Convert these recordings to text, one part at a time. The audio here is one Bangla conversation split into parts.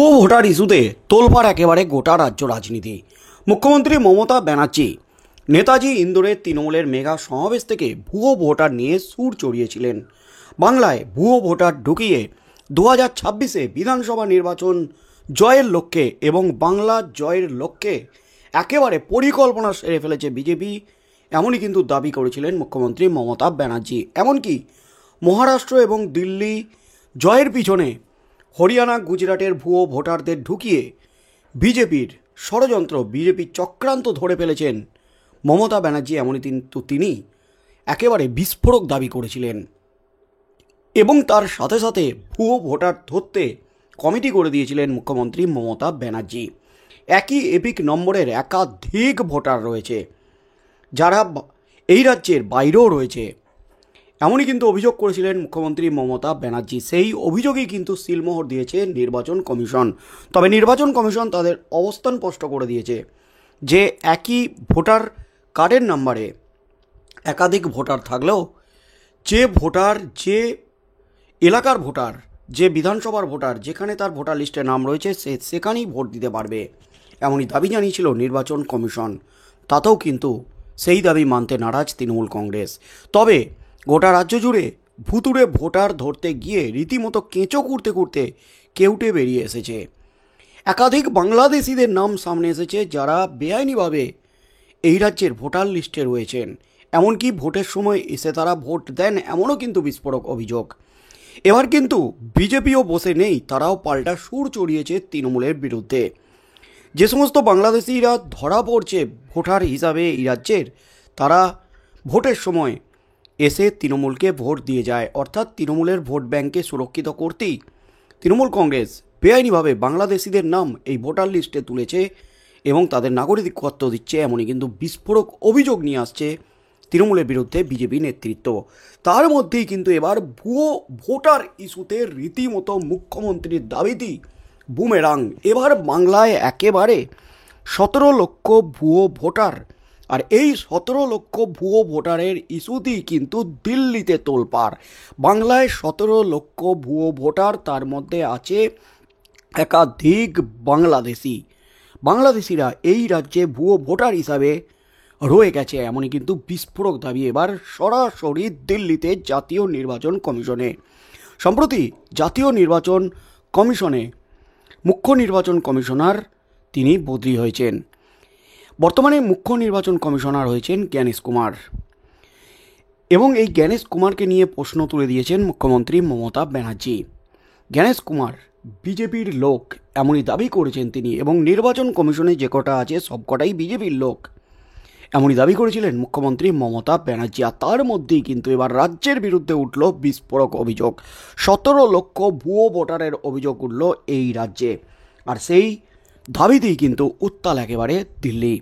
ভুয়ো ভোটার ইস্যুতে তোলপাড় একেবারে গোটা রাজ্য রাজনীতি। মুখ্যমন্ত্রী মমতা ব্যানার্জি নেতাজি ইন্দোরের তৃণমূলের মেগা সমাবেশ থেকে ভুয়ো ভোটার নিয়ে সুর চড়িয়েছিলেন। বাংলায় ভুয়ো ভোটার ঢুকিয়ে 2026-এ বিধানসভা নির্বাচন জয়ের লক্ষ্যে এবং বাংলা জয়ের লক্ষ্যে একেবারে পরিকল্পনা সেরে ফেলেছে বিজেপি, এমনই কিন্তু দাবি করেছিলেন মুখ্যমন্ত্রী মমতা ব্যানার্জি। এমনকি মহারাষ্ট্র এবং দিল্লি জয়ের পিছনে হরিয়ানা গুজরাটের ভুয়ো ভোটারদের ঢুকিয়ে বিজেপির ষড়যন্ত্র, বিজেপির চক্রান্ত ধরে ফেলেছেন মমতা ব্যানার্জি, এমনই কিন্তু তিনি একেবারে বিস্ফোরক দাবি করেছিলেন। এবং তার সাথে সাথে ভুয়ো ভোটার ধরতে কমিটি করে দিয়েছিলেন মুখ্যমন্ত্রী মমতা ব্যানার্জি। একই এপিক নম্বরের একাধিক ভোটার রয়েছে যারা এই রাজ্যের বাইরেও রয়েছে, এমনই কিন্তু অভিযোগ করেছিলেন মুখ্যমন্ত্রী মমতা ব্যানার্জি। সেই অভিযোগেই কিন্তু সিলমোহর দিয়েছে নির্বাচন কমিশন। তবে নির্বাচন কমিশন তাদের অবস্থান স্পষ্ট করে দিয়েছে যে একই ভোটার কার্ডের নাম্বারে একাধিক ভোটার থাকলেও যে ভোটার, যে এলাকার ভোটার, যে বিধানসভার ভোটার, যেখানে তার ভোটার লিস্টে নাম রয়েছে সে সেখানেই ভোট দিতে পারবে, এমনই দাবি জানিয়েছিল নির্বাচন কমিশন। তাতেও কিন্তু সেই দাবি মানতে নারাজ তৃণমূল কংগ্রেস। তবে গোটা রাজ্য জুড়ে ভুতুড়ে ভোটার ধরতে গিয়ে রীতিমতো কেঁচো কুড়তে কুড়তে কেউটে বেরিয়ে এসেছে। একাধিক বাংলাদেশিদের নাম সামনে এসেছে যারা বেআইনিভাবে এই রাজ্যের ভোটার লিস্টে রয়েছেন। এমনকি ভোটের সময় এসে তারা ভোট দেন, এমনও কিন্তু বিস্ফোরক অভিযোগ। এবার কিন্তু বিজেপিও বসে নেই, তারাও পাল্টা সুর চড়িয়েছে তৃণমূলের বিরুদ্ধে। যে সমস্ত বাংলাদেশিরা ধরা পড়ছে ভোটার হিসাবে এই রাজ্যের, তারা ভোটের সময় এসে তৃণমূলকে ভোট দিয়ে যায়, অর্থাৎ তৃণমূলের ভোট ব্যাংককে সুরক্ষিত করতেই তৃণমূল কংগ্রেস বেআইনিভাবে বাংলাদেশিদের নাম এই ভোটার লিস্টে তুলেছে এবং তাদের নাগরিকত্ব দিচ্ছে, এমনই কিন্তু বিস্ফোরক অভিযোগ নিয়ে আসছে তৃণমূলের বিরুদ্ধে বিজেপি নেতৃত্ব। তার মধ্যেই কিন্তু এবার ভুয়ো ভোটার ইস্যুতে রীতিমতো মুখ্যমন্ত্রীর দাবিতেই বুমেরাং। এবার বাংলায় একেবারে 17 লক্ষ ভুয়ো ভোটার, আর এই 17 লক্ষ ভুয়ো ভোটারের ইস্যুতেই কিন্তু দিল্লিতে তোলপাড়। বাংলায় 17 লক্ষ ভুয়ো ভোটার, তার মধ্যে আছে একাধিক বাংলাদেশিরা এই রাজ্যে ভুয়ো ভোটার হিসাবে রয়ে গেছে, এমনই কিন্তু বিস্ফোরক দাবি এবার সরাসরি দিল্লিতে জাতীয় নির্বাচন কমিশনে। সম্প্রতি জাতীয় নির্বাচন কমিশনে মুখ্য নির্বাচন কমিশনার তিনি বদলি হয়েছেন। বর্তমানে মুখ্য নির্বাচন কমিশনার হয়েছেন জ্ঞানেশ কুমার, এবং এই জ্ঞানেশ কুমারকে নিয়ে প্রশ্ন তুলে দিয়েছেন মুখ্যমন্ত্রী মমতা ব্যানার্জি। জ্ঞানেশ কুমার বিজেপির লোক, এমনই দাবি করেছেন তিনি, এবং নির্বাচন কমিশনে যে কটা আছে সবকটাই বিজেপির লোক, এমনই দাবি করেছিলেন মুখ্যমন্ত্রী মমতা ব্যানার্জি। আর তার মধ্যেই কিন্তু এবার রাজ্যের বিরুদ্ধে উঠল বিস্ফোরক অভিযোগ। 17 লক্ষ ভুয়ো ভোটারের অভিযোগ উঠল এই রাজ্যে, আর সেই দাবিতেই কিন্তু উত্তাল একেবারে দিল্লি।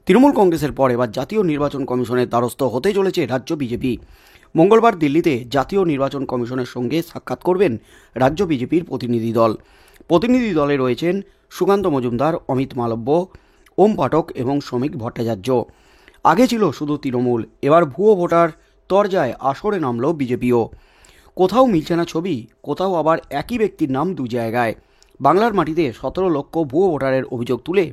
তৃণমূল কংগ্রেসের পর এবার জাতীয় নির্বাচন কমিশনের দ্বারস্থ হতে চলেছে রাজ্য বিজেপি। মঙ্গলবার দিল্লিতে জাতীয় নির্বাচন কমিশনের সঙ্গে সাক্ষাৎ করবেন রাজ্য বিজেপির প্রতিনিধি দলে রয়েছেন সুকান্ত মজুমদার, অমিত মালব্য, ওম পাঠক এবং শ্রমিক ভট্টাচার্য। আগে ছিল শুধু তৃণমূল, এবার ভুয়ো ভোটার তরজায় আসরে নামল বিজেপিও। কোথাও মিলছে না ছবি, কোথাও আবার একই ব্যক্তির নাম দু জায়গায়। বাংলার মাটিতে 17 লক্ষ ভুয়ো ভোটারের অভিযোগ তুলে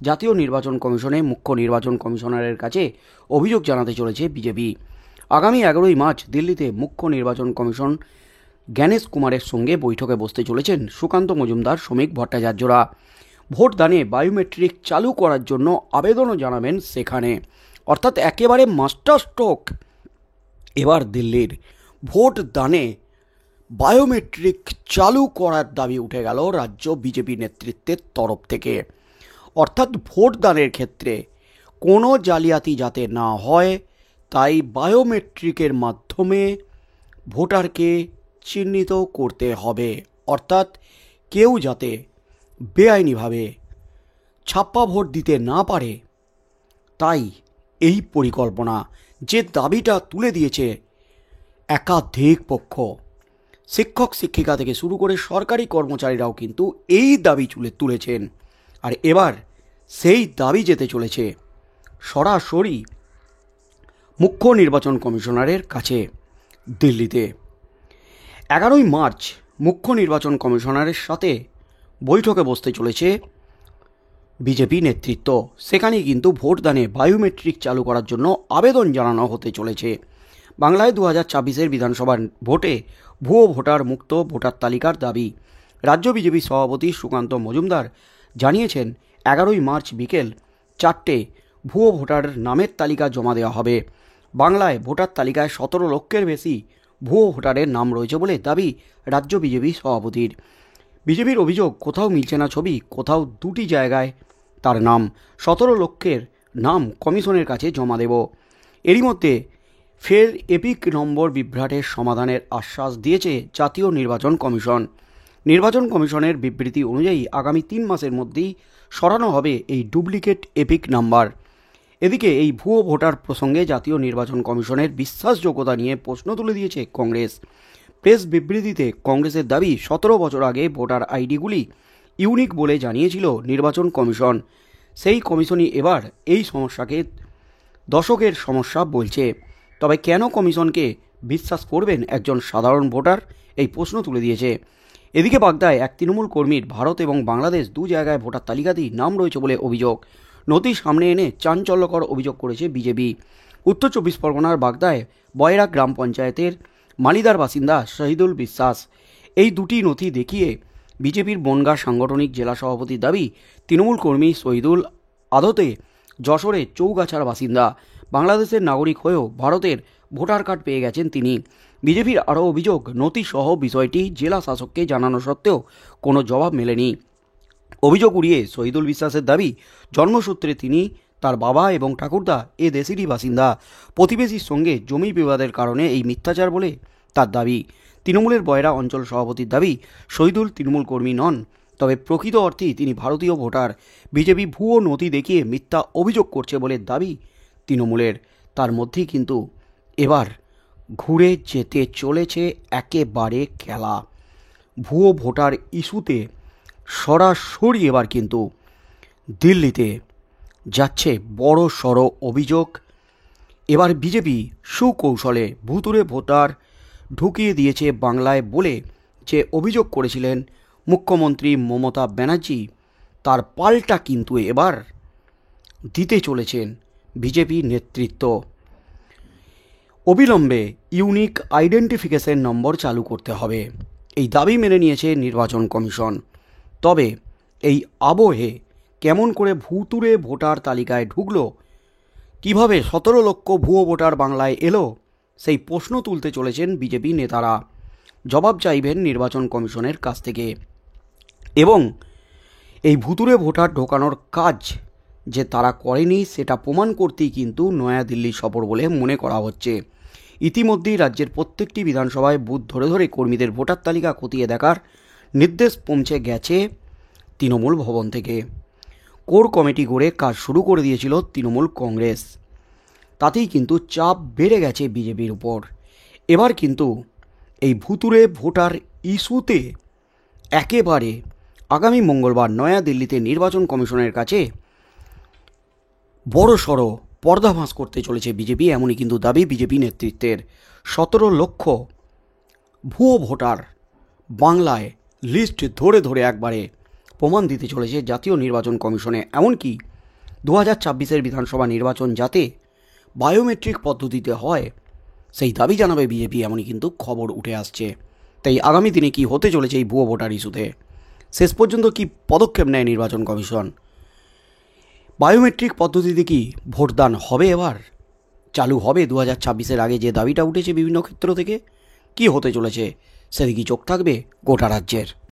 জাতীয় নির্বাচন কমিশনে মুখ্য নির্বাচন কমিশনারের কাছে অভিযোগ জানাতে চলেছে বিজেপি। আগামী 11ই মার্চ দিল্লিতে মুখ্য নির্বাচন কমিশন জ্ঞানেশ কুমারের সঙ্গে বৈঠকে বসতে চলেছেন সুকান্ত মজুমদার, শ্রমিক ভট্টাচার্যরা। ভোটদানে বায়োমেট্রিক চালু করার জন্য আবেদনও জানাবেন সেখানে, অর্থাৎ একেবারে মাস্টার স্ট্রোক এবার দিল্লির। ভোটদানে বায়োমেট্রিক চালু করার দাবি উঠে গেল রাজ্য বিজেপি নেতৃত্বের তরফ থেকে, অর্থাৎ ভোটদানের ক্ষেত্রে কোনো জালিয়াতি যাতে না হয় তাই বায়োমেট্রিকের মাধ্যমে ভোটারকে চিহ্নিত করতে হবে, অর্থাৎ কেউ যাতে বেআইনিভাবে ছাপ্পা ভোট দিতে না পারে। তাই এই পরিকল্পনা, যে দাবিটা তুলে দিয়েছে একাধিক পক্ষ, শিক্ষক শিক্ষিকা থেকে শুরু করে সরকারি কর্মচারীরাও কিন্তু এই দাবি তুলেছেন। আর এবার সেই দাবি যেতে চলেছে সরাসরি মুখ্য নির্বাচন কমিশনারের কাছে দিল্লিতে। 11ই মার্চ মুখ্য নির্বাচন কমিশনারের সাথে বৈঠকে বসতে চলেছে বিজেপি নেতৃত্ব। সেখানেই কিন্তু ভোটদানে বায়োমেট্রিক চালু করার জন্য আবেদন জানানো হতে চলেছে। বাংলায় 2024 বিধানসভার ভোটে ভুয়ো ভোটার মুক্ত ভোটার তালিকার দাবি। রাজ্য বিজেপি সভাপতি সুকান্ত মজুমদার জানিয়েছেন 11ই মার্চ বিকেল 4টে ভুয়ো ভোটারের নামের তালিকা জমা দেওয়া হবে। বাংলায় ভোটার তালিকায় 17 লক্ষের বেশি ভুয়ো ভোটারের নাম রয়েছে বলে দাবি রাজ্য বিজেপি সভাপতির। বিজেপির অভিযোগ, কোথাও মিলছে না ছবি, কোথাও দুটি জায়গায় তার নাম। 17 লক্ষের নাম কমিশনের কাছে জমা দেব। এরই মধ্যে ফের এপিক নম্বর বিভ্রাটের সমাধানের আশ্বাস দিয়েছে জাতীয় নির্বাচন কমিশন। নির্বাচন কমিশনের বিবৃতি অনুযায়ী আগামী 3 মাসের মধ্যেই সরানো হবে এই ডুপ্লিকেট এপিক নাম্বার। এদিকে এই ভুয়ো ভোটার প্রসঙ্গে জাতীয় নির্বাচন কমিশনের বিশ্বাসযোগ্যতা নিয়ে প্রশ্ন তুলে দিয়েছে কংগ্রেস। প্রেস বিবৃতিতে কংগ্রেসের দাবি, 17 বছর আগে ভোটার আইডিগুলি ইউনিক বলে জানিয়েছিল নির্বাচন কমিশন। সেই কমিশনই এবার এই সমস্যাকে দশকের সমস্যা বলছে। তবে কেন কমিশনকে বিশ্বাস করবেন একজন সাধারণ ভোটার, এই প্রশ্ন তুলে দিয়েছে। এদিকে বাগদায় এক তৃণমূল কর্মীর ভারত এবং বাংলাদেশ 2 জায়গায় ভোটার তালিকাতেই নাম রয়েছে বলে অভিযোগ। নথি সামনে এনে চাঞ্চল্যকর অভিযোগ করেছে বিজেপি। উত্তর 24 পরগনার বাগদায় বয়রা গ্রাম পঞ্চায়েতের মালিদার বাসিন্দা শহীদুল বিশ্বাস এই দুটি নথি দেখিয়ে বিজেপির বনগাঁ সাংগঠনিক জেলা সভাপতির দাবি, তৃণমূল কর্মী শহীদুল আদতে যশোরে চৌগাছার বাসিন্দা। বাংলাদেশের নাগরিক হয়েও ভারতের ভোটার কার্ড পেয়ে গেছেন তিনি। বিজেপির আরও অভিযোগ, নথিসহ বিষয়টি জেলা শাসককে জানানো সত্ত্বেও কোনো জবাব মেলেনি। অভিযোগ উড়িয়ে শহীদুল বিশ্বাসের দাবি, জন্মসূত্রে তিনি, তার বাবা এবং ঠাকুরদা এ দেশেরই বাসিন্দা। প্রতিবেশীর সঙ্গে জমি বিবাদের কারণে এই মিথ্যাচার বলে তার দাবি। তৃণমূলের বয়রা অঞ্চল সভাপতির দাবি, শহীদুল তৃণমূল কর্মী নন, তবে প্রকৃত অর্থেই তিনি ভারতীয় ভোটার। বিজেপি ভুয়ো নথি দেখিয়ে মিথ্যা অভিযোগ করছে বলে দাবি তৃণমূলের। তার মধ্যেই কিন্তু এবার ঘুরে যেতে চলেছে একেবারে খেলা। ভুয়ো ভোটার ইস্যুতে সরাসরি এবার কিন্তু দিল্লিতে যাচ্ছে বড় সড় অভিযোগ। এবার বিজেপি সুকৌশলে ভুতুড়ে ভোটার ঢুকিয়ে দিয়েছে বাংলায় বলে যে অভিযোগ করেছিলেন মুখ্যমন্ত্রী মমতা ব্যানার্জি, তার পাল্টা কিন্তু এবার দিতে চলেছেন বিজেপি নেতৃত্ব। অবিলম্বে ইউনিক আইডেন্টিফিকেশন নম্বর চালু করতে হবে, এই দাবি মেনে নিয়েছে নির্বাচন কমিশন। তবে এই আবহে কেমন করে ভুতুড়ে ভোটার তালিকায় ঢুকলো, কিভাবে 17 লক্ষ ভুয়ো ভোটার বাংলায় এলো, সেই প্রশ্ন তুলতে চলেছেন বিজেপি নেতারা। জবাব চাইবেন নির্বাচন কমিশনের কাছ থেকে। এবং এই ভুতুড়ে ভোটার ঢোকানোর কাজ যে তারা করেনি সেটা প্রমাণ করতেই কিন্তু নয়াদিল্লি সফর বলে মনে করা হচ্ছে। ইতিমধ্যেই রাজ্যের প্রত্যেকটি বিধানসভায় বুথ ধরে ধরে কর্মীদের ভোটার তালিকা খতিয়ে দেখার নির্দেশ পৌঁছে গেছে তৃণমূল ভবন থেকে। কোর কমিটি গড়ে কাজ শুরু করে দিয়েছিল তৃণমূল কংগ্রেস। তাতেই কিন্তু চাপ বেড়ে গেছে বিজেপির উপর। এবার কিন্তু এই ভুতুড়ে ভোটার ইস্যুতে একেবারে আগামী মঙ্গলবার নয়াদিল্লিতে নির্বাচন কমিশনের কাছে বড় সড়ো পর্দাফাঁস করতে চলেছে বিজেপি, এমনই কিন্তু দাবি বিজেপি নেতৃত্বের। 17 লক্ষ ভুয়ো ভোটার বাংলায় লিস্ট ধরে ধরে একবারে প্রমাণ দিতে চলেছে জাতীয় নির্বাচন কমিশনে। এমনকি 2024 বিধানসভা নির্বাচন যাতে বায়োমেট্রিক পদ্ধতিতে হয় সেই দাবি জানাবে বিজেপি, এমনই কিন্তু খবর উঠে আসছে। তাই আগামী দিনে কি হতে চলেছে এই ভুয়ো ভোটার ইস্যুতে, শেষ পর্যন্ত কি পদক্ষেপ নেয় নির্বাচন কমিশন, বায়োমেট্রিক পদ্ধতিতে কি ভোটদান হবে এবার, চালু হবে 2024 আগে যে দাবিটা উঠেছে বিভিন্ন ক্ষেত্র থেকে, কি হতে চলেছে সেদিকে চোখ থাকবে গোটা রাজ্যের।